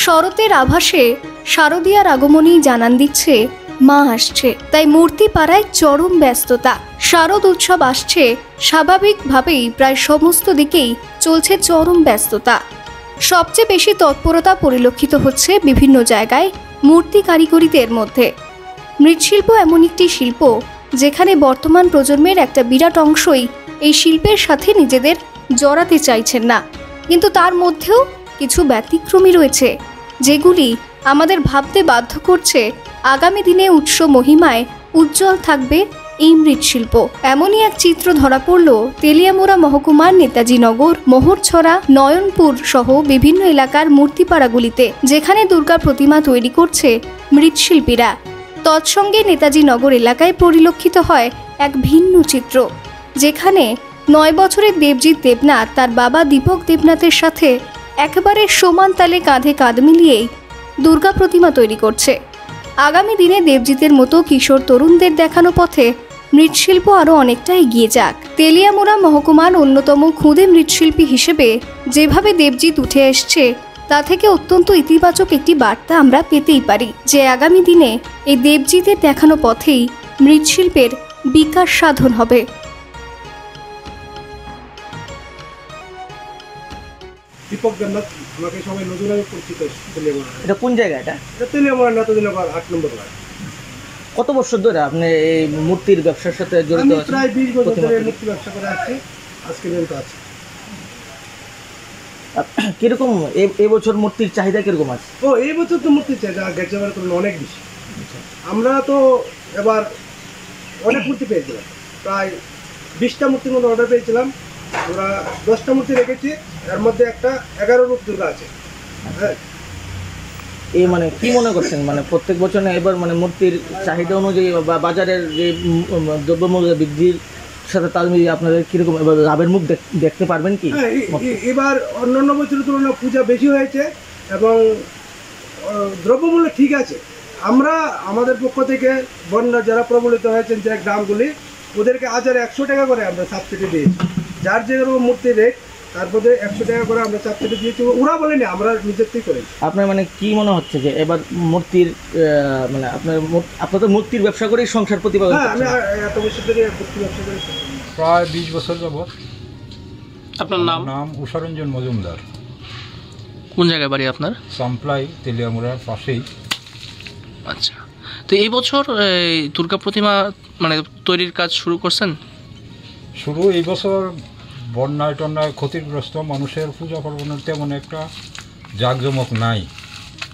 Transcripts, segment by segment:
শরতের আভাসে শারদীয়ার আগমনই জানান দিচ্ছে মা আসছে, তাই মূর্তি পাড়ায় চরম ব্যস্ততা। শারদ উৎসব আসছে, স্বাভাবিকভাবেই প্রায় সমস্ত দিকেই চলছে চরম ব্যস্ততা। সবচেয়ে বেশি তৎপরতা পরিলক্ষিত হচ্ছে বিভিন্ন জায়গায় মূর্তি কারিগরিদের মধ্যে। মৃৎশিল্প এমন একটি শিল্প যেখানে বর্তমান প্রজন্মের একটা বিরাট অংশই এই শিল্পের সাথে নিজেদের জড়াতে চাইছেন না, কিন্তু তার মধ্যেও কিছু ব্যতিক্রমী রয়েছে যেগুলি আমাদের ভাবতে বাধ্য করছে আগামী দিনে উৎস মহিমায় উজ্জ্বল থাকবে এই মৃৎশিল্প। এমনই এক চিত্র ধরা পড়ল তেলিয়ামুড়া মহকুমার নেতাজি নগর, মোহরছড়া, নয়নপুর সহ বিভিন্ন এলাকার মূর্তিপাড়াগুলিতে, যেখানে দুর্গা প্রতিমা তৈরি করছে মৃৎশিল্পীরা। তৎসঙ্গে নেতাজি নগর এলাকায় পরিলক্ষিত হয় এক ভিন্ন চিত্র, যেখানে 9 বছরের দেবজিৎ দেবনাথ তার বাবা দীপক দেবনাথের সাথে একেবারে সমান তালে কাঁধে কাঁধ মিলিয়েই দুর্গা প্রতিমা তৈরি করছে। আগামী দিনে দেবজিতের মতো কিশোর তরুণদের দেখানো পথে মৃৎশিল্প আরও অনেকটা এগিয়ে যাক। তেলিয়ামুড়া মহকুমার অন্যতম ক্ষুদে মৃৎশিল্পী হিসেবে যেভাবে দেবজিৎ উঠে এসছে, তা থেকে অত্যন্ত ইতিবাচক একটি বার্তা আমরা পেতেই পারি যে আগামী দিনে এই দেবজিতের দেখানো পথেই মৃৎশিল্পের বিকাশ সাধন হবে। দীপক দেবনাথ, আমাকে সবাই নতুন আগে পরিচিত। এটা কোন জায়গা? এটা তেলিয়ামুড়া নেতাজি নগর 8 নম্বর ওয়ার্ড। কত বছর ধরে আপনি এই মূর্তির ব্যবসার সাথে জড়িত আছেন? প্রায় 20 বছর ধরে মূর্তি ব্যবসা করে আসছি, আজকে পর্যন্ত আছি। কিরকম এই বছর মূর্তির চাহিদা কিরকম আছে? এই বছর তো মূর্তির চাহিদা গেছবার তুলনায় অনেক বেশি। আমরা তো এবার অনেক মূর্তি পেয়েছিলাম, প্রায় 20টা মূর্তির মধ্যে অর্ডার পেয়েছিলাম। আমরা 10টা মূর্তি রেখেছি, এর মধ্যে একটা 11 রূপ দুর্গা আছে। হ্যাঁ, এই মানে কি মনে করছেন, মানে প্রত্যেক বছর এবার মানে মূর্তির চাহিদা অনুযায়ী বা বাজারের যে দ্রব্যমূল্য বৃদ্ধির সাথে তাল মিলিয়ে আপনাদের কীরকম এবার লাভের মুখ দেখতে পারবেন কি? এবার অন্যান্য বছরের তুলনায় পূজা বেশি হয়েছে এবং দ্রব্যমূল্য ঠিক আছে। আমরা আমাদের পক্ষ থেকে বন্যা যারা প্রবলিত হয়েছেন যে গ্রামগুলি, ওদেরকে 1100 টাকা করে আমরা সাবসিডি দিয়েছি। যার যেরকম মূর্তি রেট তারপরে 100 টাকা করে আমরা সাবসিডি দিয়েছি। ওরা বলেনি, আমরা নিজের থেকে করেছি। আপনার মানে কি মনে হচ্ছে যে এবার মূর্তির মানে আপনার তো মূর্তির ব্যবসা করেই সংসার প্রতিপাদন? হ্যাঁ, আমি এত বছর ধরে মূর্তি ব্যবসা করি, প্রায় 20 বছর যাবত। আপনার নাম? উষারঞ্জন মজুমদার। কোন জায়গায় বাড়ি আপনার? সামপ্লাই, তেলিয়ামুড়ার পাশেই। আচ্ছা, তো এই বছর দুর্গা প্রতিমা মানে তৈরির কাজ শুরু করছেন? এই বছর বন্যায় টন্যায় ক্ষতিগ্রস্ত মানুষের পূজা পার্বণের তেমন একটা জাঁকজমক নাই,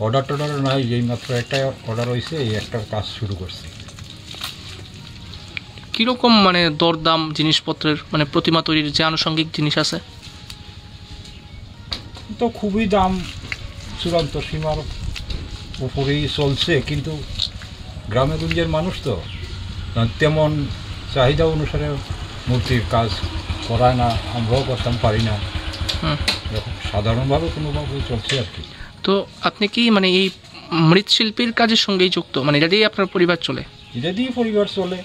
অর্ডার টর্ডার নাই। যেই মাত্র একটা অর্ডার হয়েছে, এই একটা কাজ শুরু করছে। কীরকম মানে দরদাম জিনিসপত্রের, মানে প্রতিমা তৈরির যে আনুষঙ্গিক জিনিস আছে? তো খুবই দাম চূড়ান্ত সীমার উপরেই চলছে, কিন্তু গ্রামেগঞ্জের মানুষ তো তেমন চাহিদা অনুসারে মূর্তির কাজ করায় না, আমরাও করতাম পারি না, সাধারণভাবে কোনোভাবে চলছে আর কি। তো আপনি কি মানে এই মৃৎশিল্পীর কাজের সঙ্গেই যুক্ত, মানে এটা দিয়েই আপনার পরিবার চলে? এটা দিয়ে পরিবার চলে।